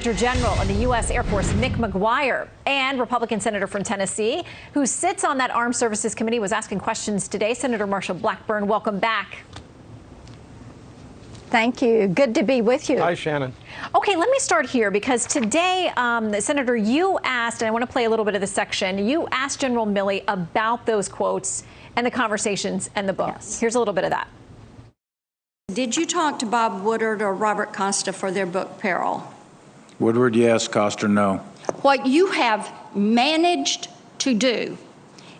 Major General of the U.S. Air Force Mick McGuire and Republican Senator from Tennessee, who sits on that Armed Services Committee, was asking questions today. Senator Marsha Blackburn, welcome back. Thank you. Good to be with you. Hi, Shannon. Okay, let me start here because today, Senator, you asked, and I want to play a little bit of the section, you asked General Milley about those quotes and the conversations and the book. Yes. Here's a little bit of that. Did you talk to Bob Woodward or Robert Costa for their book, Peril? Woodward, yes. Costa, no. What you have managed to do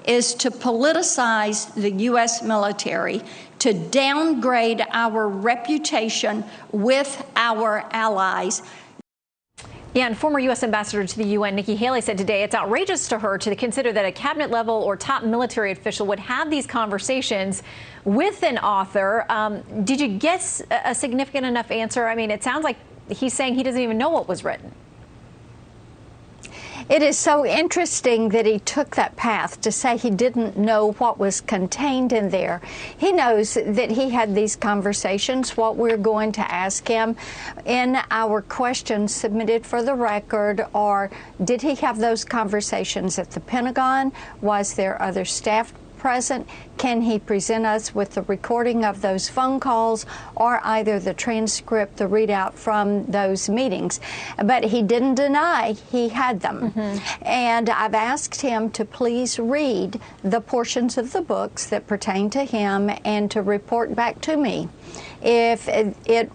is to politicize the U.S. military, to downgrade our reputation with our allies. Yeah, and former U.S. Ambassador to the UN, Nikki Haley, said today it's outrageous to her to consider that a cabinet level or top military official would have these conversations with an author. Did you get a significant enough answer? I mean, it sounds like he's saying he doesn't even know what was written. It is so interesting that he took that path to say he didn't know what was contained in there. He knows that he had these conversations. What we're going to ask him in our questions submitted for the record are, did he have those conversations at the Pentagon? Was there other staff present? Can he present us with the recording of those phone calls or either the transcript, the readout from those meetings? But he didn't deny he had them. And I've asked him to please read the portions of the books that pertain to him and to report back to me if it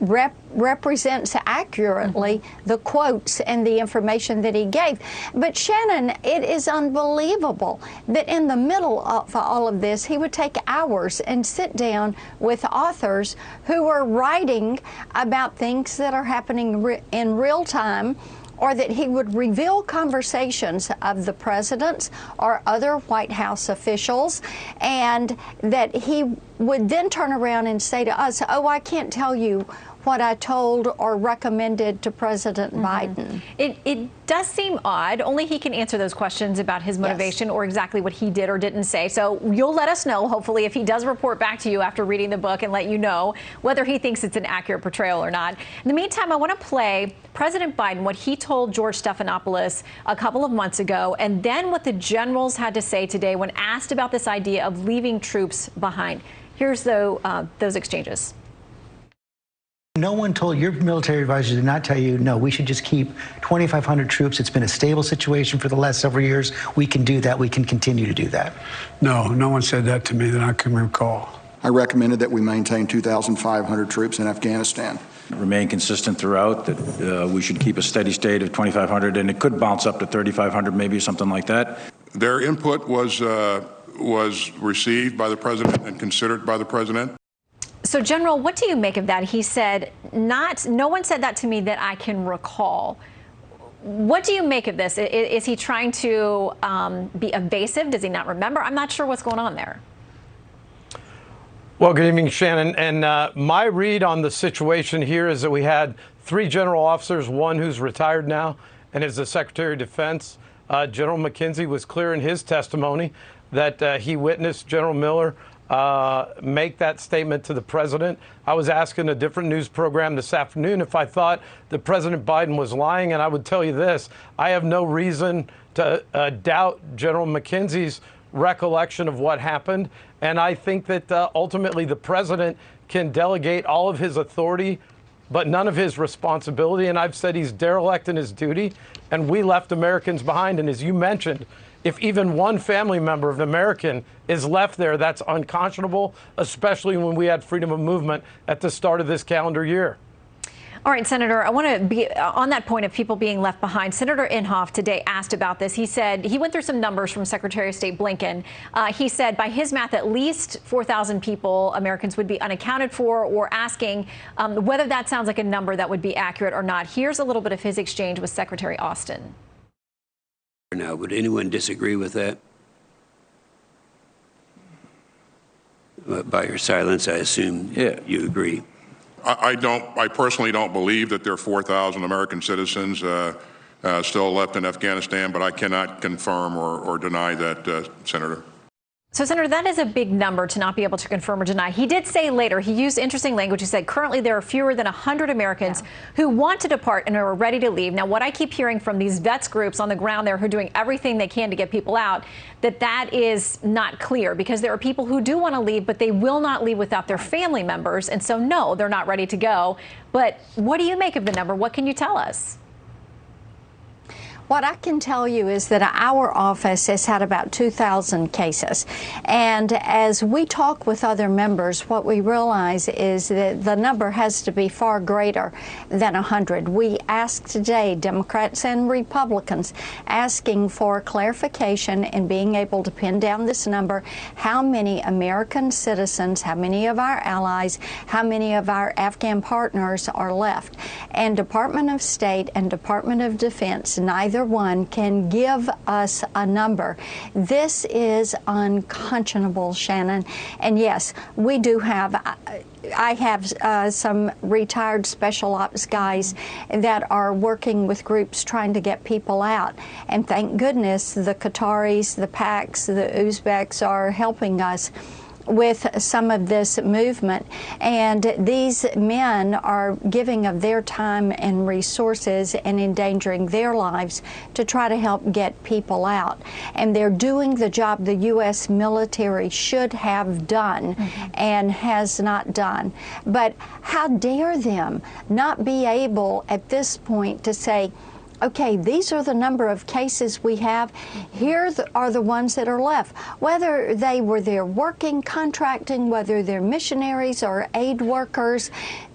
represents accurately the quotes and the information that he gave. But Shannon, it is unbelievable that in the middle of all of this, he would take hours and sit down with authors who are writing about things that are happening in real time, or that he would reveal conversations of the presidents or other White House officials, and that he would then turn around and say to us, oh, I can't tell you what I told or recommended to President Biden. It does seem odd. Only he can answer those questions about his motivation or exactly what he did or didn't say. So you'll let us know, hopefully, if he does report back to you after reading the book and let you know whether he thinks it's an accurate portrayal or not. In the meantime, I want to play President Biden, what he told George Stephanopoulos a couple of months ago, and then what the generals had to say today when asked about this idea of leaving troops behind. Here's those exchanges. No one told, your military advisor did not tell you, no, we should just keep 2,500 troops. It's been a stable situation for the last several years. We can do that. We can continue to do that. No, no one said that to me that I can recall. I recommended that we maintain 2,500 troops in Afghanistan. Remain consistent throughout, that we should keep a steady state of 2,500, and it could bounce up to 3,500, maybe something like that. Their input was received by the president and considered by the president. So, General, what do you make of that? He said, no one said that to me that I can recall. What do you make of this? Is he trying to be evasive? Does he not remember? I'm not sure what's going on there. Well, good evening, Shannon. And my read on the situation here is that we had 3 general officers, one who's retired now and is the Secretary of Defense. General McKenzie was clear in his testimony that he witnessed General Miller make that statement to the president. I was asking a different news program this afternoon if I thought that President Biden was lying, and I would tell you this: I have no reason to doubt General McKenzie's recollection of what happened, and I think that ultimately the president can delegate all of his authority but none of his responsibility, and I've said he's derelict in his duty, and we left Americans behind. And as you mentioned, if even one family member of an American is left there, that's unconscionable, especially when we had freedom of movement at the start of this calendar year. All right, Senator, I want to be on that point of people being left behind. Senator Inhofe today asked about this. He said he went through some numbers from Secretary of State Blinken. He said by his math, at least 4,000 people, Americans, would be unaccounted for, or asking whether that sounds like a number that would be accurate or not. Here's a little bit of his exchange with Secretary Austin. Now, would anyone disagree with that? By your silence, I assume you agree. I personally don't believe that there are 4,000 American citizens still left in Afghanistan, but I cannot confirm or deny that, Senator. So, Senator, that is a big number to not be able to confirm or deny. He did say later, he used interesting language. He said currently there are fewer than 100 Americans who want to depart and are ready to leave. Now, what I keep hearing from these vets groups on the ground there who are doing everything they can to get people out, that is not clear, because there are people who do want to leave, but they will not leave without their family members. And so, no, they're not ready to go. But what do you make of the number? What can you tell us? What I can tell you is that our office has had about 2,000 cases. And as we talk with other members, what we realize is that the number has to be far greater than 100. We asked today, Democrats and Republicans, asking for clarification and being able to pin down this number. How many American citizens, how many of our allies, how many of our Afghan partners are left? And Department of State and Department of Defense, neither one can give us a number. This is unconscionable, Shannon. And yes, we do have, I have some retired special ops guys that are working with groups trying to get people out. And thank goodness the Qataris, the Paks, the Uzbeks are helping us with some of this movement. And these men are giving of their time and resources and endangering their lives to try to help get people out. And they're doing the job the U.S. military should have done and has not done. But how dare them not be able at this point to say, okay, these are the number of cases we have. Here are the ones that are left. Whether they were there working, contracting, whether they're missionaries or aid workers,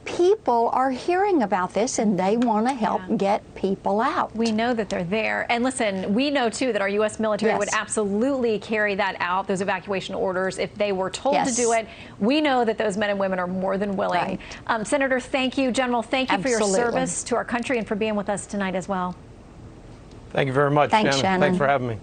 people are hearing about this and they want to help get people out. We know that they're there. And listen, we know too that our U.S. military would absolutely carry that out, those evacuation orders, if they were told to do it. We know that those men and women are more than willing. Senator, thank you. General, thank you for your service to our country and for being with us tonight as well. Thank you very much, Thanks, Shannon. Thanks for having me.